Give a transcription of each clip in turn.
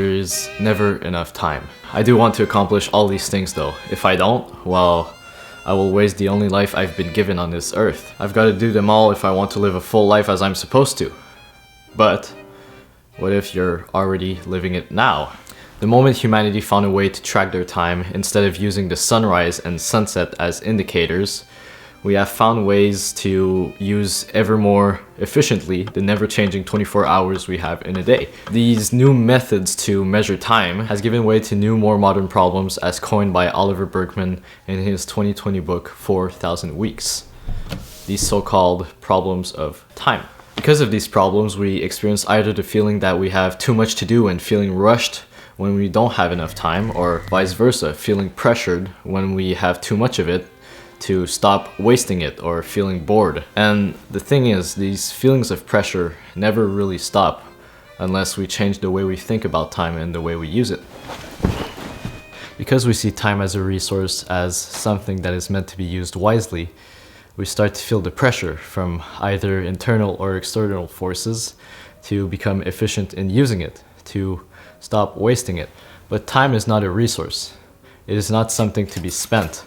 There is never enough time. I do want to accomplish all these things though. If I don't, well, I will waste the only life I've been given on this earth. I've got to do them all if I want to live a full life as I'm supposed to. But what if you're already living it now? The moment humanity found a way to track their time, instead of using the sunrise and sunset as indicators, we have found ways to use ever more efficiently the never-changing 24 hours we have in a day. These new methods to measure time has given way to new, more modern problems as coined by Oliver Burkeman in his 2020 book, 4,000 Weeks. These so-called problems of time. Because of these problems, we experience either the feeling that we have too much to do and feeling rushed when we don't have enough time, or vice versa, feeling pressured when we have too much of it to stop wasting it or feeling bored. And the thing is, these feelings of pressure never really stop unless we change the way we think about time and the way we use it. Because we see time as a resource, as something that is meant to be used wisely, we start to feel the pressure from either internal or external forces to become efficient in using it, to stop wasting it. But time is not a resource. It is not something to be spent.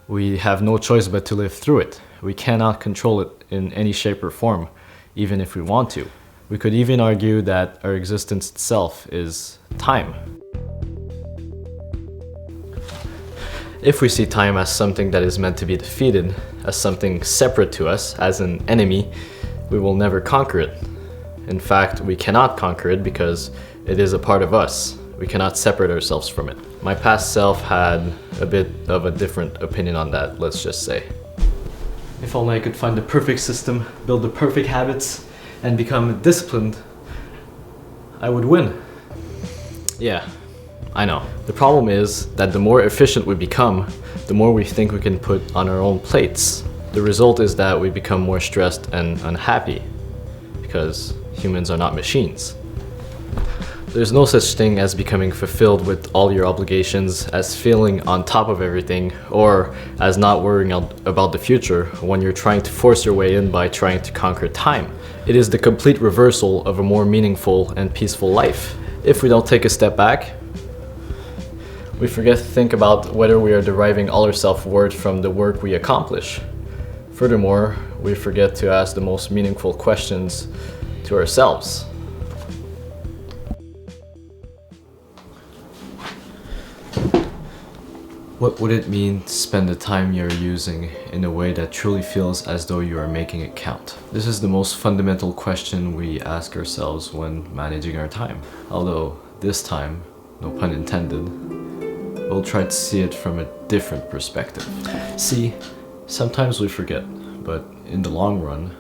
We have no choice but to live through it. We cannot control it in any shape or form, even if we want to. We could even argue that our existence itself is time. If we see time as something that is meant to be defeated, as something separate to us, as an enemy, we will never conquer it. In fact, we cannot conquer it because it is a part of us. We cannot separate ourselves from it. My past self had a bit of a different opinion on that, let's just say. If only I could find the perfect system, build the perfect habits, and become disciplined, I would win. Yeah, I know. The problem is that the more efficient we become, the more we think we can put on our own plates. The result is that we become more stressed and unhappy, because humans are not machines. There's no such thing as becoming fulfilled with all your obligations, as feeling on top of everything, or as not worrying about the future when you're trying to force your way in by trying to conquer time. It is the complete reversal of a more meaningful and peaceful life. If we don't take a step back, we forget to think about whether we are deriving all our self-worth from the work we accomplish. Furthermore, we forget to ask the most meaningful questions to ourselves. What would it mean to spend the time you're using in a way that truly feels as though you are making it count? This is the most fundamental question we ask ourselves when managing our time. Although this time, no pun intended, we'll try to see it from a different perspective. See, sometimes we forget, but in the long run,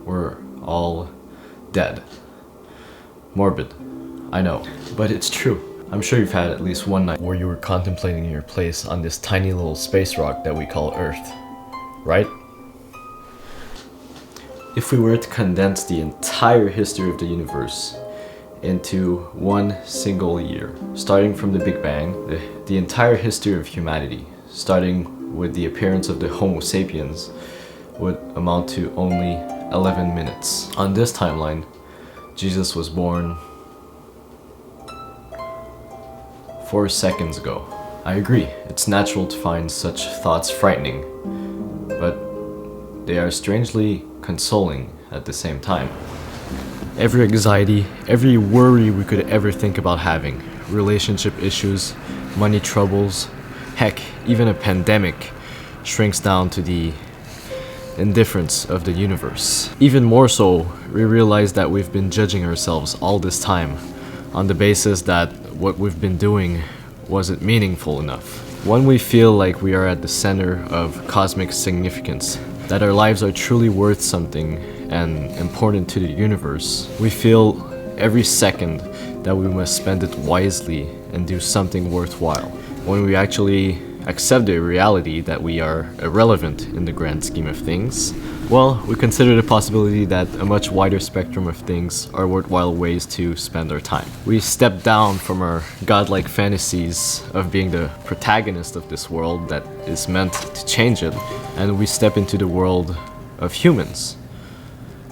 we're all dead. Morbid, I know, but it's true. I'm sure you've had at least one night where you were contemplating your place on this tiny little space rock that we call Earth, right? If we were to condense the entire history of the universe into one single year, starting from the Big Bang, the entire history of humanity, starting with the appearance of the Homo sapiens, would amount to only 11 minutes. On this timeline, Jesus was born 4 seconds ago. I agree, it's natural to find such thoughts frightening, but they are strangely consoling at the same time. Every anxiety, every worry we could ever think about having, relationship issues, money troubles, heck, even a pandemic, shrinks down to the indifference of the universe. Even more so, we realize that we've been judging ourselves all this time on the basis that what we've been doing wasn't meaningful enough. When we feel like we are at the center of cosmic significance, that our lives are truly worth something and important to the universe, we feel every second that we must spend it wisely and do something worthwhile. When we actually accept the reality that we are irrelevant in the grand scheme of things, well, we consider the possibility that a much wider spectrum of things are worthwhile ways to spend our time. We step down from our godlike fantasies of being the protagonist of this world that is meant to change it, and we step into the world of humans.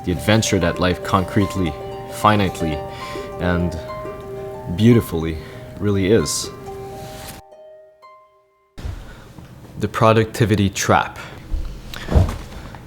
The adventure that life concretely, finitely, and beautifully, really is. The productivity trap.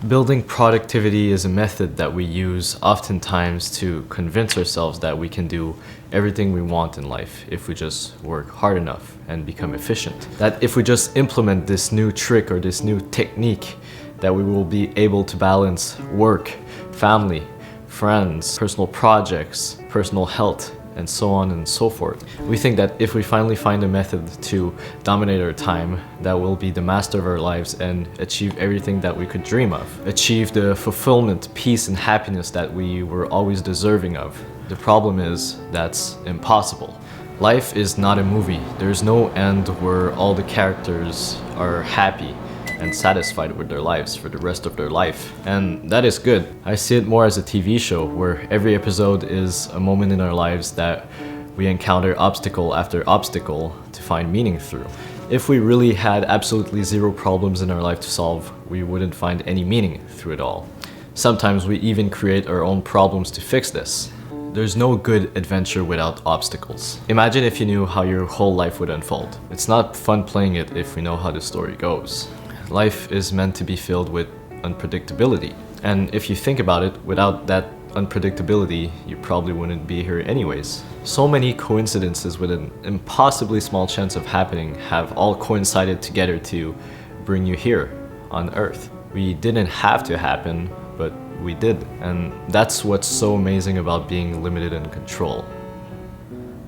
Building productivity is a method that we use oftentimes to convince ourselves that we can do everything we want in life if we just work hard enough and become efficient. That if we just implement this new trick or this new technique, that we will be able to balance work, family, friends, personal projects, personal health, and so on and so forth. We think that if we finally find a method to dominate our time, that we'll be the master of our lives and achieve everything that we could dream of. Achieve the fulfillment, peace, and happiness that we were always deserving of. The problem is, that's impossible. Life is not a movie. There's no end where all the characters are happy and satisfied with their lives for the rest of their life. And that is good. I see it more as a TV show where every episode is a moment in our lives that we encounter obstacle after obstacle to find meaning through. If we really had absolutely zero problems in our life to solve, we wouldn't find any meaning through it all. Sometimes we even create our own problems to fix this. There's no good adventure without obstacles. Imagine if you knew how your whole life would unfold. It's not fun playing it if we know how the story goes. Life is meant to be filled with unpredictability. And if you think about it, without that unpredictability, you probably wouldn't be here anyways. So many coincidences with an impossibly small chance of happening have all coincided together to bring you here on Earth. We didn't have to happen, but we did. And that's what's so amazing about being limited in control.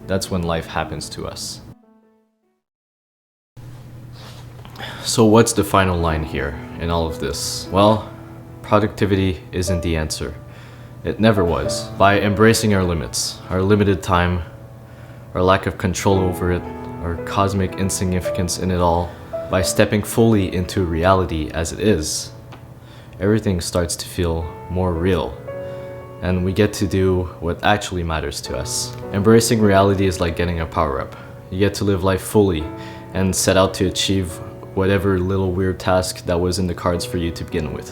That's when life happens to us. So what's the final line here in all of this? Well, productivity isn't the answer. It never was. By embracing our limits, our limited time, our lack of control over it, our cosmic insignificance in it all, by stepping fully into reality as it is, everything starts to feel more real, and we get to do what actually matters to us. Embracing reality is like getting a power-up. You get to live life fully and set out to achieve whatever little weird task that was in the cards for you to begin with.